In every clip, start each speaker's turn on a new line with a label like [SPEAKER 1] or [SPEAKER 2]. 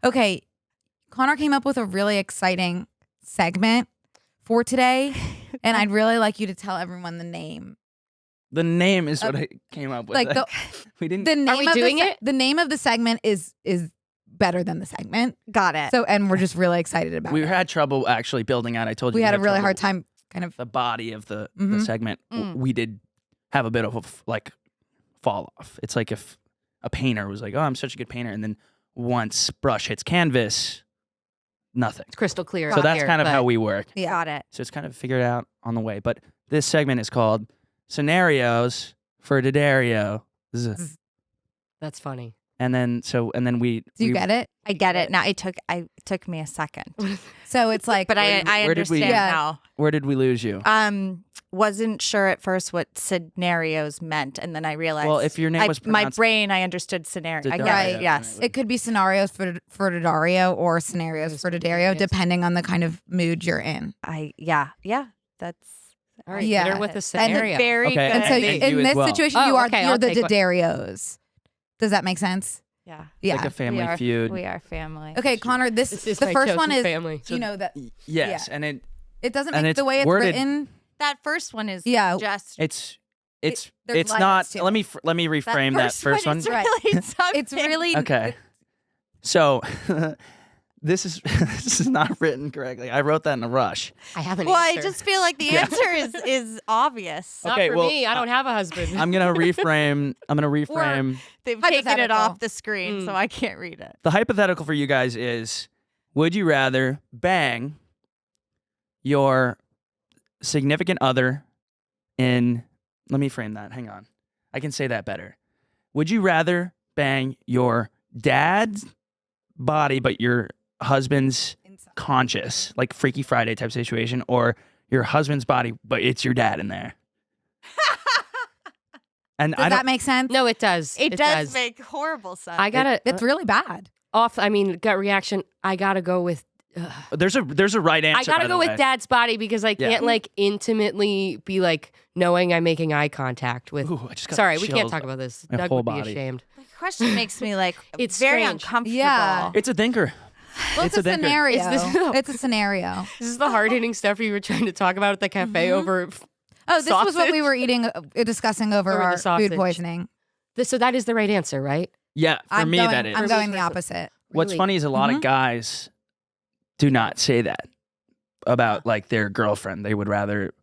[SPEAKER 1] Okay, Connor came up with a really exciting segment for today, and I'd really like you to tell everyone the name.
[SPEAKER 2] The name is what I came up with.
[SPEAKER 1] Like
[SPEAKER 2] we didn't.
[SPEAKER 1] The name
[SPEAKER 3] Are we doing it?
[SPEAKER 1] The name of the segment is better than the segment.
[SPEAKER 4] Got it.
[SPEAKER 1] So, and we're just really excited about it.
[SPEAKER 2] We had trouble actually building out. I told you
[SPEAKER 1] We had a really
[SPEAKER 2] trouble
[SPEAKER 1] hard time kind of.
[SPEAKER 2] the body of the
[SPEAKER 1] Mhm.
[SPEAKER 2] segment. We did have a bit of a like fall off. It's like if a painter was like, "Oh, I'm such a good painter," and then once brush hits canvas, nothing.
[SPEAKER 3] It's crystal clear.
[SPEAKER 2] So
[SPEAKER 3] out
[SPEAKER 2] that's
[SPEAKER 3] here,
[SPEAKER 2] kind of
[SPEAKER 3] but
[SPEAKER 2] how we work.
[SPEAKER 1] Yeah.
[SPEAKER 4] Got it.
[SPEAKER 2] So it's kind of figured out on the way. But this segment is called Scenarios for Daddario.
[SPEAKER 3] That's funny.
[SPEAKER 2] And then we.
[SPEAKER 1] Do you get it?
[SPEAKER 4] I get it. Now it took me a second.
[SPEAKER 1] So it's like,
[SPEAKER 4] But I
[SPEAKER 2] where did we-
[SPEAKER 4] understand
[SPEAKER 1] Yeah.
[SPEAKER 4] now.
[SPEAKER 2] Where did we lose you?
[SPEAKER 4] Wasn't sure at first what scenarios meant, and then I realized.
[SPEAKER 2] Well, if your name was
[SPEAKER 4] my
[SPEAKER 2] pronounced
[SPEAKER 4] brain, I understood scenario. I get
[SPEAKER 2] Daddario,
[SPEAKER 4] it. Yes.
[SPEAKER 1] it could be scenarios for Daddario or scenarios for Daddario, depending on the kind of mood you're in.
[SPEAKER 4] Yeah. That's
[SPEAKER 3] All right,
[SPEAKER 1] Yeah.
[SPEAKER 3] hit her with a
[SPEAKER 4] and
[SPEAKER 3] scenario.
[SPEAKER 4] very
[SPEAKER 2] Okay,
[SPEAKER 4] good.
[SPEAKER 1] And so
[SPEAKER 2] And you
[SPEAKER 1] in
[SPEAKER 2] as
[SPEAKER 1] this
[SPEAKER 2] well.
[SPEAKER 1] situation,
[SPEAKER 3] Oh,
[SPEAKER 1] you're
[SPEAKER 3] I'll
[SPEAKER 1] the
[SPEAKER 3] take what-
[SPEAKER 1] Daddarios. Does that make sense?
[SPEAKER 4] yeah.
[SPEAKER 1] Yeah.
[SPEAKER 2] like a family
[SPEAKER 4] we are,
[SPEAKER 2] feud.
[SPEAKER 4] We are family.
[SPEAKER 1] Okay, Connor.
[SPEAKER 3] This is
[SPEAKER 1] the
[SPEAKER 3] my
[SPEAKER 1] first one
[SPEAKER 3] chosen
[SPEAKER 1] is
[SPEAKER 3] family.
[SPEAKER 1] you know that
[SPEAKER 2] Yes,
[SPEAKER 1] Yeah.
[SPEAKER 2] and
[SPEAKER 1] it doesn't
[SPEAKER 2] And
[SPEAKER 1] make
[SPEAKER 2] it's
[SPEAKER 1] the way it's
[SPEAKER 2] worded-
[SPEAKER 1] written.
[SPEAKER 4] That first one is
[SPEAKER 1] Yeah.
[SPEAKER 4] just
[SPEAKER 2] it's
[SPEAKER 1] there's
[SPEAKER 2] it's
[SPEAKER 1] line
[SPEAKER 2] not.
[SPEAKER 1] ups to
[SPEAKER 2] Let
[SPEAKER 1] it.
[SPEAKER 2] me reframe that first one.
[SPEAKER 4] Is really something.
[SPEAKER 1] It's really
[SPEAKER 2] Okay, so this is not written correctly. I wrote that in a rush.
[SPEAKER 3] I have an
[SPEAKER 4] Well, I
[SPEAKER 3] answer.
[SPEAKER 4] just feel like the answer is obvious.
[SPEAKER 3] Not
[SPEAKER 2] Okay,
[SPEAKER 3] for
[SPEAKER 2] well,
[SPEAKER 3] me. I don't have a husband.
[SPEAKER 2] I'm gonna reframe.
[SPEAKER 4] They've taken it
[SPEAKER 1] Hypothetical.
[SPEAKER 4] off the screen, so I can't read it.
[SPEAKER 2] The hypothetical for you guys is: would you rather bang your significant other in? Let me frame that. Hang on, I can say that better. Would you rather bang your dad's body but your husband's conscious, like Freaky Friday type situation, or your husband's body but it's your dad in there? And
[SPEAKER 1] Does that make sense?
[SPEAKER 3] No, it does.
[SPEAKER 4] It does make horrible sense.
[SPEAKER 3] I gotta
[SPEAKER 1] It's really bad.
[SPEAKER 3] gut reaction. I gotta go with.
[SPEAKER 2] there's a right answer.
[SPEAKER 3] I gotta
[SPEAKER 2] by the
[SPEAKER 3] go
[SPEAKER 2] way.
[SPEAKER 3] with dad's body because I can't like intimately be like knowing I'm making eye contact with.
[SPEAKER 2] Ooh, I just got
[SPEAKER 3] Sorry, we can't
[SPEAKER 2] chills
[SPEAKER 3] talk about this.
[SPEAKER 2] my
[SPEAKER 3] Doug
[SPEAKER 2] whole
[SPEAKER 3] would be
[SPEAKER 2] body.
[SPEAKER 3] ashamed.
[SPEAKER 4] The question makes me like
[SPEAKER 3] It's
[SPEAKER 4] very
[SPEAKER 3] strange.
[SPEAKER 4] uncomfortable.
[SPEAKER 1] Yeah.
[SPEAKER 2] It's a thinker.
[SPEAKER 1] Well, it's a
[SPEAKER 2] thinker.
[SPEAKER 1] scenario.
[SPEAKER 3] Is this-
[SPEAKER 1] It's a scenario.
[SPEAKER 3] This is the hard hitting stuff you were trying to talk about at the cafe over.
[SPEAKER 1] Oh, this was what we
[SPEAKER 3] Sausage?
[SPEAKER 1] were eating, discussing over
[SPEAKER 3] Over the
[SPEAKER 1] our
[SPEAKER 3] sausage.
[SPEAKER 1] food poisoning.
[SPEAKER 3] So that is the right answer, right?
[SPEAKER 2] Yeah, for me that is.
[SPEAKER 1] I'm going the opposite.
[SPEAKER 2] What's
[SPEAKER 3] Really?
[SPEAKER 2] funny is a lot of guys do not say that about like their girlfriend. They would rather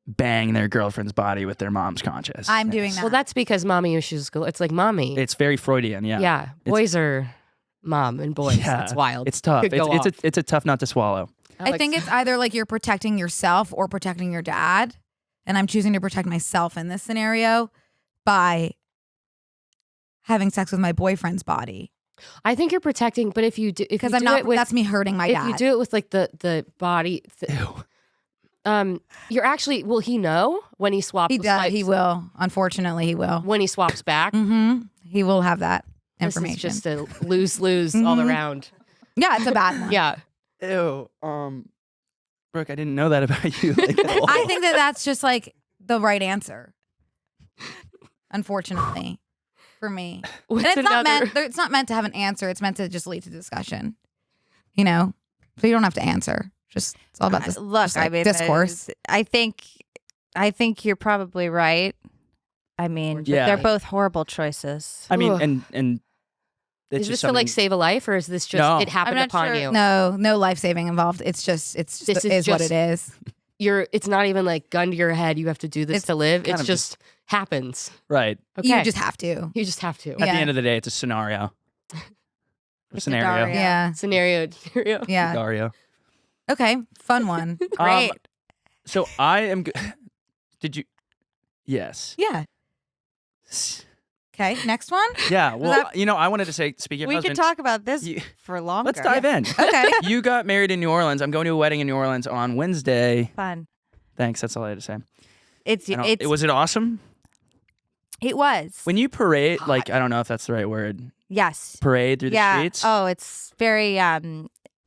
[SPEAKER 2] bang their girlfriend's body with their mom's conscious.
[SPEAKER 1] I'm doing that.
[SPEAKER 3] Well, that's because mommy issues. It's like mommy.
[SPEAKER 2] It's very Freudian. Yeah.
[SPEAKER 3] Yeah, boys are mom and boys.
[SPEAKER 2] Yeah.
[SPEAKER 3] That's wild.
[SPEAKER 2] It's tough.
[SPEAKER 3] Could go off.
[SPEAKER 2] It's a tough nut to swallow.
[SPEAKER 1] I think it's either like you're protecting yourself or protecting your dad. And I'm choosing to protect myself in this scenario by having sex with my boyfriend's body.
[SPEAKER 3] I think you're protecting, but if you do,
[SPEAKER 1] Because I'm not,
[SPEAKER 3] with,
[SPEAKER 1] that's me hurting my
[SPEAKER 3] if
[SPEAKER 1] dad.
[SPEAKER 3] you do it with like the body, you're actually. Will he know when he swaps?
[SPEAKER 1] He does. He will. Unfortunately, he will.
[SPEAKER 3] when he swaps back.
[SPEAKER 1] He will have that
[SPEAKER 3] This
[SPEAKER 1] information.
[SPEAKER 3] is just a lose all around.
[SPEAKER 1] Yeah, it's a bad one.
[SPEAKER 3] Yeah.
[SPEAKER 2] Ew. Brooke, I didn't know that about you. Like, at all.
[SPEAKER 1] I think that that's just like the right answer. Unfortunately, for me, and
[SPEAKER 3] What's
[SPEAKER 1] it's not meant to have an answer. It's meant to just lead to discussion. You know, so you don't have to answer. Just it's all about this.
[SPEAKER 4] Look,
[SPEAKER 1] just, like,
[SPEAKER 4] I mean,
[SPEAKER 1] discourse.
[SPEAKER 4] I think you're probably right. I mean, but
[SPEAKER 2] Yeah.
[SPEAKER 4] they're both horrible choices.
[SPEAKER 2] I mean,
[SPEAKER 3] Ugh.
[SPEAKER 2] and it's
[SPEAKER 3] Is
[SPEAKER 2] just
[SPEAKER 3] this to like
[SPEAKER 2] something-
[SPEAKER 3] save a life, or is this just
[SPEAKER 2] No.
[SPEAKER 3] it happened
[SPEAKER 4] I'm not
[SPEAKER 3] upon
[SPEAKER 4] sure.
[SPEAKER 3] you?
[SPEAKER 1] No life saving involved. It's just
[SPEAKER 3] This
[SPEAKER 1] is
[SPEAKER 3] is
[SPEAKER 1] what
[SPEAKER 3] just-
[SPEAKER 1] it is.
[SPEAKER 3] It's not even like gun to your head. You have to do this
[SPEAKER 1] It's
[SPEAKER 3] to live.
[SPEAKER 2] kind
[SPEAKER 3] It's
[SPEAKER 2] of
[SPEAKER 3] just happens.
[SPEAKER 2] right.
[SPEAKER 3] Okay.
[SPEAKER 1] You just have to.
[SPEAKER 3] You just have to.
[SPEAKER 2] At
[SPEAKER 1] Yeah.
[SPEAKER 2] the end of the day, it's a scenario. A scenario.
[SPEAKER 4] Daddario.
[SPEAKER 1] Yeah.
[SPEAKER 3] Scenario.
[SPEAKER 1] Yeah.
[SPEAKER 2] Dario.
[SPEAKER 1] Okay. Fun one.
[SPEAKER 4] Great.
[SPEAKER 2] So I am. Did you? Yes.
[SPEAKER 1] Yeah. Okay. Next one.
[SPEAKER 2] Yeah. Well, I wanted to say, speaking of
[SPEAKER 4] We could
[SPEAKER 2] husbands,
[SPEAKER 4] talk about this
[SPEAKER 2] you-
[SPEAKER 4] for longer.
[SPEAKER 2] let's dive in.
[SPEAKER 1] Okay.
[SPEAKER 2] You got married in New Orleans. I'm going to a wedding in New Orleans on Wednesday.
[SPEAKER 4] Fun.
[SPEAKER 2] Thanks. That's all I had to say.
[SPEAKER 4] It's
[SPEAKER 2] Was it awesome?
[SPEAKER 4] it was.
[SPEAKER 2] When you parade, like, I don't know if that's the right word,
[SPEAKER 4] Yes.
[SPEAKER 2] parade through the
[SPEAKER 4] Yeah.
[SPEAKER 2] streets?
[SPEAKER 4] Oh, it's very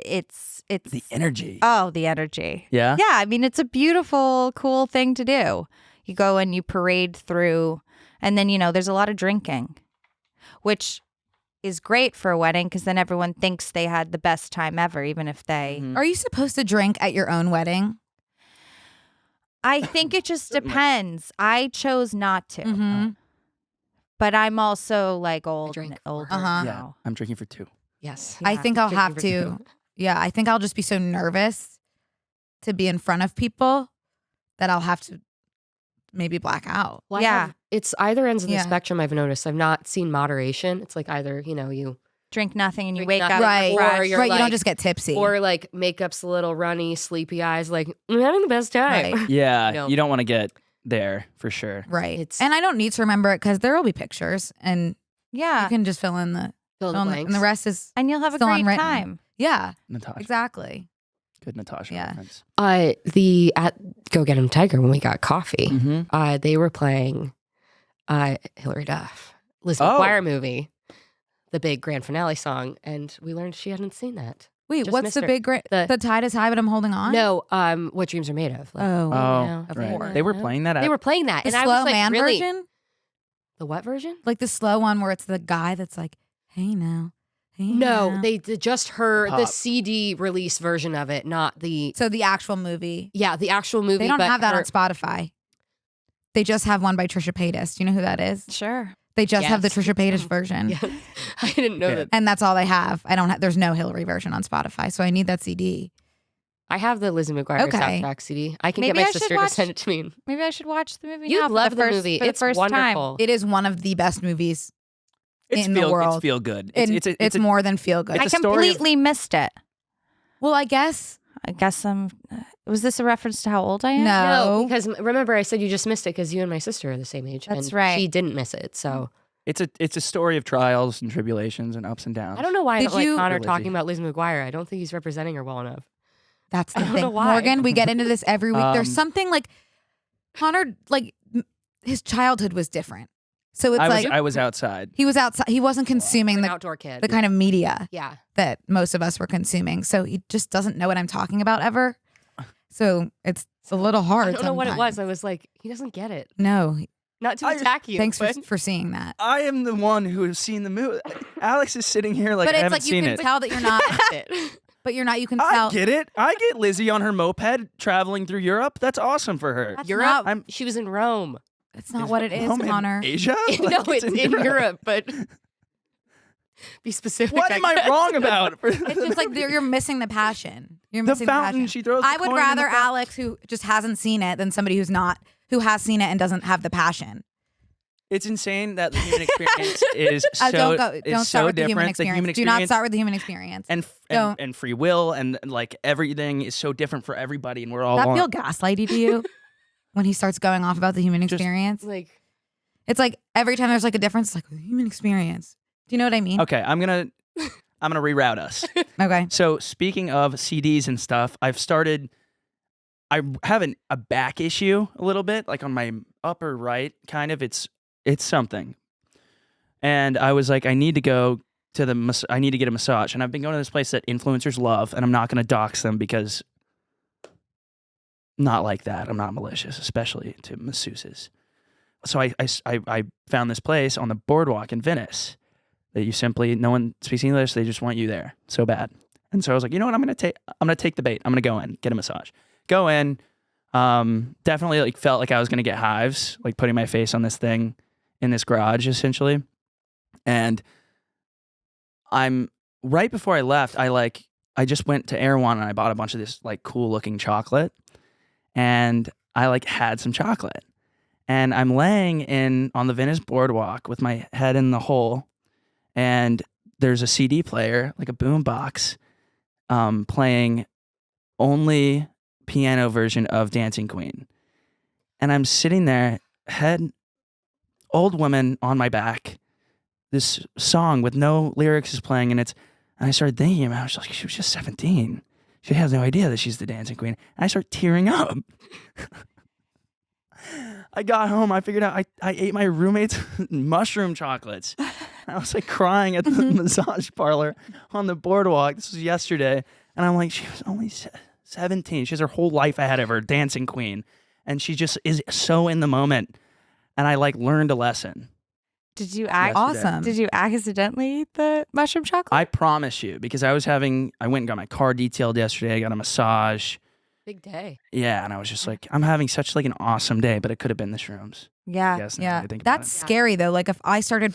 [SPEAKER 4] it's
[SPEAKER 2] The energy.
[SPEAKER 4] oh, the energy.
[SPEAKER 2] Yeah?
[SPEAKER 4] Yeah, I mean, it's a beautiful, cool thing to do. You go and you parade through, and then, there's a lot of drinking, which is great for a wedding because then everyone thinks they had the best time ever, even if they.
[SPEAKER 1] Are you supposed to drink at your own wedding?
[SPEAKER 4] I think it just depends. I chose not to,
[SPEAKER 1] Mm-hmm.
[SPEAKER 4] but I'm also like older
[SPEAKER 1] Uh-huh.
[SPEAKER 4] now.
[SPEAKER 2] Yeah, I'm drinking for 2.
[SPEAKER 3] Yes.
[SPEAKER 1] I think I'll have
[SPEAKER 3] Drinking
[SPEAKER 1] to.
[SPEAKER 3] for 2.
[SPEAKER 1] Yeah, I think I'll just be so nervous to be in front of people that I'll have to maybe black out.
[SPEAKER 3] Well,
[SPEAKER 4] Yeah.
[SPEAKER 3] it's either ends of the
[SPEAKER 1] Yeah.
[SPEAKER 3] spectrum. I've noticed. I've not seen moderation. It's like either you
[SPEAKER 4] Drink nothing and you
[SPEAKER 3] Drink
[SPEAKER 4] wake
[SPEAKER 3] nothing.
[SPEAKER 4] up
[SPEAKER 1] Right.
[SPEAKER 3] Or
[SPEAKER 4] fresh.
[SPEAKER 3] you're
[SPEAKER 1] Right, you
[SPEAKER 3] like-
[SPEAKER 1] don't just get tipsy.
[SPEAKER 3] or like makeup's a little runny, sleepy eyes. Like I'm having the best time.
[SPEAKER 1] Right.
[SPEAKER 2] Yeah,
[SPEAKER 3] No.
[SPEAKER 2] you don't want to get there for sure.
[SPEAKER 1] Right.
[SPEAKER 3] It's-
[SPEAKER 1] And I don't need to remember it because there will be pictures and
[SPEAKER 4] Yeah,
[SPEAKER 1] you can just fill in the,
[SPEAKER 3] Fill in the blanks.
[SPEAKER 1] and the rest is,
[SPEAKER 4] and you'll have a
[SPEAKER 1] Still
[SPEAKER 4] great
[SPEAKER 1] unwritten.
[SPEAKER 4] time.
[SPEAKER 1] yeah,
[SPEAKER 2] Natasha.
[SPEAKER 1] exactly.
[SPEAKER 2] Good Natasha
[SPEAKER 1] Yeah.
[SPEAKER 2] reference.
[SPEAKER 3] The at Go Get 'Em Tiger when we got coffee,
[SPEAKER 2] Mm-hmm.
[SPEAKER 3] they were playing Hillary Duff, Liz
[SPEAKER 2] Oh.
[SPEAKER 3] McGuire movie, the big grand finale song, and we learned she hadn't seen that.
[SPEAKER 1] Wait,
[SPEAKER 3] Just
[SPEAKER 1] what's
[SPEAKER 3] missed
[SPEAKER 1] the
[SPEAKER 3] her.
[SPEAKER 1] big the tide is high, but I'm holding on?
[SPEAKER 3] No, What Dreams Are Made Of. Like,
[SPEAKER 1] Oh.
[SPEAKER 2] Oh,
[SPEAKER 3] know,
[SPEAKER 1] of
[SPEAKER 2] right.
[SPEAKER 1] course.
[SPEAKER 2] They were playing that.
[SPEAKER 3] they were playing that,
[SPEAKER 1] The
[SPEAKER 3] and I
[SPEAKER 1] slow
[SPEAKER 3] was like,
[SPEAKER 1] man
[SPEAKER 3] really?
[SPEAKER 1] version?
[SPEAKER 3] The what version?
[SPEAKER 1] Like the slow one where it's the guy that's like, hey now. Hey
[SPEAKER 3] No,
[SPEAKER 1] now.
[SPEAKER 3] they did just the
[SPEAKER 2] Pop.
[SPEAKER 3] CD release version of it, not the
[SPEAKER 1] So the actual movie.
[SPEAKER 3] the actual movie.
[SPEAKER 1] They don't
[SPEAKER 3] but
[SPEAKER 1] have that
[SPEAKER 3] her-
[SPEAKER 1] on Spotify. They just have one by Trisha Paytas. Do you know who that is?
[SPEAKER 4] Sure.
[SPEAKER 1] They just have the
[SPEAKER 3] Yes.
[SPEAKER 1] Trisha Paytas version.
[SPEAKER 3] Yeah, I didn't know
[SPEAKER 2] Yeah.
[SPEAKER 3] that.
[SPEAKER 1] And that's all they have. I don't there's no Hillary version on Spotify, so I need that CD.
[SPEAKER 3] I have the Lizzie McGuire
[SPEAKER 1] Okay.
[SPEAKER 3] soundtrack CD. I can
[SPEAKER 4] Maybe
[SPEAKER 3] get my
[SPEAKER 4] I should
[SPEAKER 3] sister
[SPEAKER 4] watch-
[SPEAKER 3] to send it to me.
[SPEAKER 4] Maybe I should watch the movie.
[SPEAKER 3] You'd
[SPEAKER 4] now for
[SPEAKER 3] love
[SPEAKER 4] the
[SPEAKER 3] the
[SPEAKER 4] first,
[SPEAKER 3] movie.
[SPEAKER 4] For the
[SPEAKER 3] It's
[SPEAKER 4] first
[SPEAKER 3] wonderful.
[SPEAKER 1] It is one of the best movies.
[SPEAKER 2] It's
[SPEAKER 1] in the world.
[SPEAKER 2] It's feel good.
[SPEAKER 1] It's
[SPEAKER 2] a-
[SPEAKER 1] more than feel good.
[SPEAKER 2] It's
[SPEAKER 4] I
[SPEAKER 2] a story of-
[SPEAKER 4] completely missed it.
[SPEAKER 1] Well, I guess
[SPEAKER 4] Was this a reference to how old I am?
[SPEAKER 1] no.
[SPEAKER 3] No, because remember I said you just missed it because you and my sister are the same age.
[SPEAKER 4] That's
[SPEAKER 3] and
[SPEAKER 4] right.
[SPEAKER 3] She didn't miss it, so
[SPEAKER 2] It's a story of trials and tribulations and ups and downs.
[SPEAKER 3] I don't know why I
[SPEAKER 1] Did
[SPEAKER 3] don't like
[SPEAKER 1] you-
[SPEAKER 3] Connor
[SPEAKER 2] Lizzie.
[SPEAKER 3] talking about Lizzie McGuire. I don't think he's representing her well enough.
[SPEAKER 1] That's the
[SPEAKER 3] I don't
[SPEAKER 1] thing.
[SPEAKER 3] know why.
[SPEAKER 1] Morgan, we get into this every week. There's
[SPEAKER 2] Um,
[SPEAKER 1] something like Connor, like his childhood was different. So it's
[SPEAKER 2] I was outside.
[SPEAKER 1] he was outside. He wasn't consuming
[SPEAKER 3] An
[SPEAKER 1] the
[SPEAKER 3] outdoor kid.
[SPEAKER 1] kind of media
[SPEAKER 3] yeah.
[SPEAKER 1] that most of us were consuming. So he just doesn't know what I'm talking about ever. So it's a little hard.
[SPEAKER 3] I don't know what it
[SPEAKER 1] sometimes.
[SPEAKER 3] was. I was like, he doesn't get it.
[SPEAKER 1] No,
[SPEAKER 3] Not to
[SPEAKER 2] I-
[SPEAKER 3] attack you.
[SPEAKER 1] thanks
[SPEAKER 3] but
[SPEAKER 1] for seeing that.
[SPEAKER 2] I am the one who has seen the movie. Alex is sitting here like
[SPEAKER 1] but
[SPEAKER 2] I
[SPEAKER 1] it's
[SPEAKER 2] haven't
[SPEAKER 1] like you
[SPEAKER 2] seen
[SPEAKER 1] can
[SPEAKER 2] it.
[SPEAKER 1] tell that you're not.
[SPEAKER 3] it.
[SPEAKER 1] But you're not. You can
[SPEAKER 2] I
[SPEAKER 1] tell.
[SPEAKER 2] get it. I get Lizzie on her moped traveling through Europe. That's awesome for her.
[SPEAKER 1] That's
[SPEAKER 3] Europe.
[SPEAKER 1] not-
[SPEAKER 2] I'm-
[SPEAKER 3] She was in Rome.
[SPEAKER 1] That's not what it is,
[SPEAKER 2] Rome in
[SPEAKER 1] Connor.
[SPEAKER 2] Asia?
[SPEAKER 3] No,
[SPEAKER 2] Like,
[SPEAKER 3] it's in Europe, but be specific.
[SPEAKER 2] What am I
[SPEAKER 3] guess.
[SPEAKER 2] wrong about?
[SPEAKER 1] It's just like you're missing the passion. You're
[SPEAKER 2] the
[SPEAKER 1] missing
[SPEAKER 2] fountain.
[SPEAKER 1] the passion.
[SPEAKER 2] She throws.
[SPEAKER 1] I
[SPEAKER 2] the
[SPEAKER 1] would
[SPEAKER 2] coin in the
[SPEAKER 1] rather
[SPEAKER 2] fountain.
[SPEAKER 1] Alex, who just hasn't seen it, than somebody who has seen it and doesn't have the passion.
[SPEAKER 2] It's insane that the human experience is so
[SPEAKER 1] Don't start with the human
[SPEAKER 2] different.
[SPEAKER 1] experience. Do not start with the human experience.
[SPEAKER 2] and
[SPEAKER 1] Don't.
[SPEAKER 2] and free will and like everything is so different for everybody, and we're all
[SPEAKER 1] Does that
[SPEAKER 2] on-
[SPEAKER 1] feel gaslighty to you when he starts going off about the human
[SPEAKER 2] Just-
[SPEAKER 1] experience?
[SPEAKER 3] Like,
[SPEAKER 1] It's like every time there's like a difference, it's like the human experience. Do you know what I mean?
[SPEAKER 2] Okay, I'm gonna reroute us.
[SPEAKER 1] Okay.
[SPEAKER 2] So speaking of CDs and stuff, I have a back issue a little bit, like on my upper right, kind of. It's something. And I was like, I need to go to I need to get a massage. And I've been going to this place that influencers love, and I'm not going to dox them because not like that. I'm not malicious, especially to masseuses. So I found this place on the boardwalk in Venice that no one speaks English. They just want you there so bad. And so I was like, you know what? I'm going to take the bait. I'm going to go in, get a massage. Go in. Definitely like felt like I was going to get hives, like putting my face on this thing in this garage essentially. And I'm right before I left, I just went to Erewhon and I bought a bunch of this like cool looking chocolate, and I like had some chocolate, and I'm laying on the Venice boardwalk with my head in the hole, and there's a CD player, like a boom box, playing only piano version of Dancing Queen. And I'm sitting there, old woman on my back, this song with no lyrics is playing, and I started thinking about it. I was like, she was just 17. She has no idea that she's the Dancing Queen. And I start tearing up. I got home, I figured out I ate my roommate's mushroom chocolates. I was like crying at the massage parlor on the boardwalk. This was yesterday. And I'm like, she was only 17. She has her whole life ahead of her, Dancing Queen. And she just is so in the moment. And I like learned a lesson.
[SPEAKER 4] Did you
[SPEAKER 1] Awesome.
[SPEAKER 4] Did you accidentally eat the mushroom chocolate?
[SPEAKER 2] I promise you, because I went and got my car detailed yesterday. I got a massage.
[SPEAKER 3] Big day.
[SPEAKER 2] Yeah, and I was just like, I'm having such like an awesome day, but it could have been the shrooms.
[SPEAKER 4] Yeah.
[SPEAKER 2] Yes, now that
[SPEAKER 1] Yeah.
[SPEAKER 2] I think about
[SPEAKER 1] That's
[SPEAKER 2] it.
[SPEAKER 1] scary though. Like if I started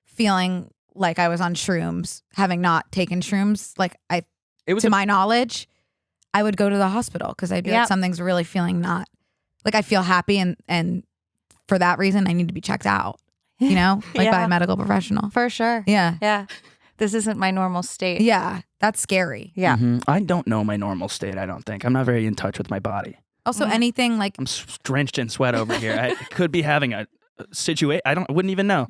[SPEAKER 1] feeling like I was on shrooms, having not taken shrooms, like
[SPEAKER 2] It was
[SPEAKER 1] to my knowledge, I would go to the hospital because I'd be like,
[SPEAKER 4] Yep.
[SPEAKER 1] something's really feeling not like I feel happy and for that reason I need to be checked out, you know, like by
[SPEAKER 4] Yeah.
[SPEAKER 1] a medical professional.
[SPEAKER 4] For sure.
[SPEAKER 1] Yeah.
[SPEAKER 4] Yeah. This isn't my normal state.
[SPEAKER 1] Yeah. That's scary.
[SPEAKER 4] Yeah.
[SPEAKER 2] Mhm. I don't know my normal state. I don't think I'm not very in touch with my body.
[SPEAKER 1] Also,
[SPEAKER 4] Mm.
[SPEAKER 1] anything like
[SPEAKER 2] I'm drenched in sweat over here. I could be having a situation. I wouldn't even know.